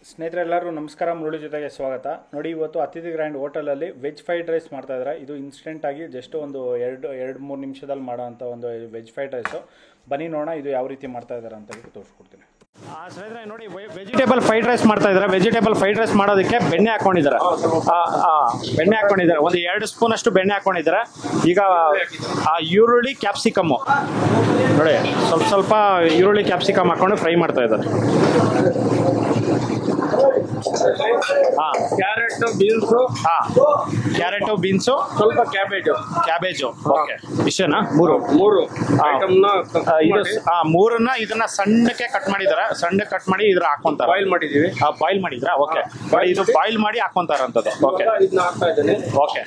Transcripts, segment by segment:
ಸ್ನೇಹಿತರೆ ಎಲ್ಲರೂ ನಮಸ್ಕಾರ. ಮುರಳಿ ಜೊತೆಗೆ ಸ್ವಾಗತ. ನೋಡಿ, ಇವತ್ತು ಅತಿಥಿ ಗ್ರ್ಯಾಂಡ್ ಹೋಟೆಲಲ್ಲಿ ವೆಜ್ ಫ್ರೈಡ್ ರೈಸ್ ಮಾಡ್ತಾ ಇದ್ದಾರೆ. ಇದು ಇನ್ಸ್ಟೆಂಟಾಗಿ ಜಸ್ಟ್ ಒಂದು ಎರಡು ಮೂರು ನಿಮಿಷದಲ್ಲಿ ಮಾಡೋವಂಥ ಒಂದು ವೆಜ್ ಫ್ರೈಡ್ ರೈಸು. ಬನ್ನಿ ನೋಡೋಣ ಇದು ಯಾವ ರೀತಿ ಮಾಡ್ತಾ ಇದ್ದಾರೆ ಅಂತ ತೋರಿಸ್ಕೊಡ್ತೀನಿ. ಸ್ನೇಹಿತರೆ ನೋಡಿ, ವೆಜಿಟೇಬಲ್ ಫ್ರೈಡ್ ರೈಸ್ ಮಾಡ್ತಾ ಇದ್ದಾರೆ. ವೆಜಿಟೇಬಲ್ ಫ್ರೈಡ್ ರೈಸ್ ಮಾಡೋದಕ್ಕೆ ಬೆಣ್ಣೆ ಹಾಕೊಂಡಿದ್ದಾರೆ. ಒಂದು 2 ಸ್ಪೂನ್ ಅಷ್ಟು ಬೆಣ್ಣೆ ಹಾಕೊಂಡಿದ್ದಾರೆ. ಈಗ ಈರುಳ್ಳಿ ಕ್ಯಾಪ್ಸಿಕಮ್ಮು ನೋಡಿ, ಸ್ವಲ್ಪ ಈರುಳ್ಳಿ ಕ್ಯಾಪ್ಸಿಕಮ್ ಹಾಕೊಂಡು ಫ್ರೈ ಮಾಡ್ತಾ ಇದ್ದಾರೆ. ಕ್ಯಾರೆಟ್ ಬೀನ್ಸು ಸ್ವಲ್ಪ ಕ್ಯಾಬೇಜು ಓಕೆ. ಇಷ್ಟೇನಾ? ಮೂರು ಮೂರನ್ನ ಇದನ್ನ ಸಣ್ಣಕ್ಕೆ ಕಟ್ ಮಾಡಿದಾರೆ. ಸಣ್ಣಕ್ಕೆ ಕಟ್ ಮಾಡಿ ಇದ್ರ ಹಾಕೊಂತಾರೆ. ಬಾಯ್ಲ್ ಮಾಡಿದೀವಿ. ಬಾಯ್ಲ್ ಮಾಡಿದ್ರಾ? ಓಕೆ. ಇದು ಬಾಯ್ಲ್ ಮಾಡಿ ಹಾಕೊಂತಾರಂತದ್ದು. ಓಕೆ ಇದನ್ನ ಹಾಕ್ತಾ ಇದ್ದೇನೆ. ಓಕೆ.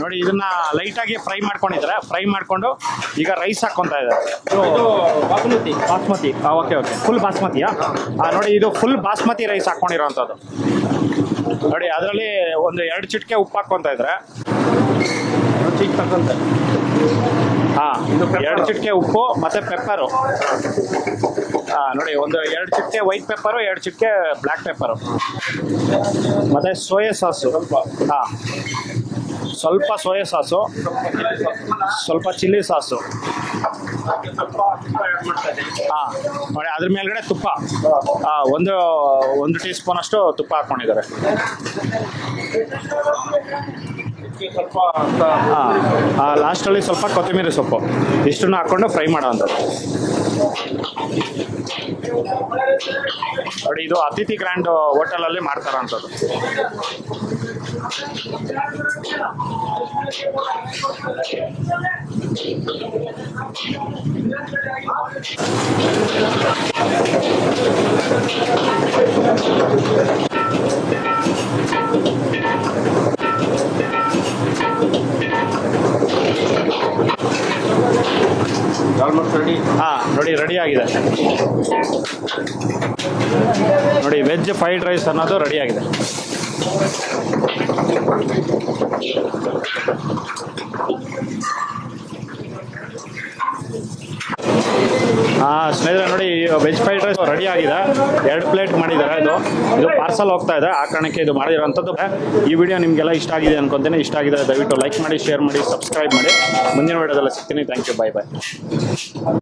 ನೋಡಿ, ಇದನ್ನ ಲೈಟ್ ಆಗಿ ಫ್ರೈ ಮಾಡ್ಕೊಂಡಿದ್ದಾರೆ. ಫ್ರೈ ಮಾಡ್ಕೊಂಡು ಈಗ ರೈಸ್ ಹಾಕೊಂತಾ ಇದ್ದಾರೆ. ಬಾಸ್ಮತಿ. ಓಕೆ. ಫುಲ್ ಬಾಸ್ಮತಿಯಾ? ನೋಡಿ, ಇದು ಫುಲ್ ಬಾಸ್ಮತಿ ರೈಸ್ ಹಾಕೊಂಡಿರೋಂಥದ್ದು. ನೋಡಿ, ಅದರಲ್ಲಿ ಒಂದು 2 ಚಿಟಿಕೆ ಉಪ್ಪು ಹಾಕೊಂತ ಇದ್ರೆ. ಇದು 2 ಚಿಟಿಕೆ ಉಪ್ಪು ಮತ್ತೆ ಪೆಪ್ಪರು. ನೋಡಿ, ಒಂದು 2 ಚಿಟಿಕೆ ವೈಟ್ ಪೆಪ್ಪರು, 2 ಚಿಟಿಕೆ ಬ್ಲ್ಯಾಕ್ ಪೆಪ್ಪರು, ಮತ್ತೆ ಸೋಯಾ ಸಾಸು. ಸ್ವಲ್ಪ ಸೋಯಾ ಸಾಸು, ಸ್ವಲ್ಪ ಚಿಲ್ಲಿ ಸಾಸು. ನೋಡಿ, ಅದ್ರ ಮೇಲ್ಗಡೆ ತುಪ್ಪ ಒಂದು ಟೀ ಸ್ಪೂನ್ ಅಷ್ಟು ತುಪ್ಪ ಹಾಕೊಂಡಿದ್ದಾರೆ. ಲಾಸ್ಟಲ್ಲಿ ಸ್ವಲ್ಪ ಕೊತ್ತಂಬರಿ ಸೊಪ್ಪು ಇಷ್ಟನ್ನು ಹಾಕೊಂಡು ಫ್ರೈ ಮಾಡೋವಂಥದ್ದು. ನೋಡಿ, ಇದು ಅತಿಥಿ ಗ್ರ್ಯಾಂಡ್ ಹೋಟೆಲಲ್ಲಿ ಮಾಡ್ತಾರಂಥದ್ದು. ನೋಡಿ, ರೆಡಿ ಆಗಿದೆ. ನೋಡಿ, ವೆಜ್ ಫ್ರೈಡ್ ರೈಸ್ ಅನ್ನೋದು ರೆಡಿ ಆಗಿದೆ. ಸ್ನೇಹಿತರೆ ನೋಡಿ, ವೆಜ್ ಫ್ರೈಡ್ ರೈಸ್ ರೆಡಿ ಆಗಿದೆ. 2 ಪ್ಲೇಟ್ ಮಾಡಿದ್ದಾರೆ. ಇದು ಪಾರ್ಸಲ್ ಹೋಗ್ತಾ ಇದೆ. ಆ ಕಾರಣಕ್ಕೆ ಇದು ಮಾಡಿರೋಂಥದ್ದು. ಈ ವಿಡಿಯೋ ನಿಮಗೆಲ್ಲ ಇಷ್ಟ ಆಗಿದೆ ಅನ್ಕೊಂತೀನಿ. ಇಷ್ಟ ಆಗಿದೆ ದಯವಿಟ್ಟು ಲೈಕ್ ಮಾಡಿ, ಶೇರ್ ಮಾಡಿ, ಸಬ್ಸ್ಕ್ರೈಬ್ ಮಾಡಿ. ಮುಂದಿನ ವಿಡಿಯೋದಲ್ಲಿ ಸಿಗ್ತೀನಿ. Thank you. ಬಾಯ್.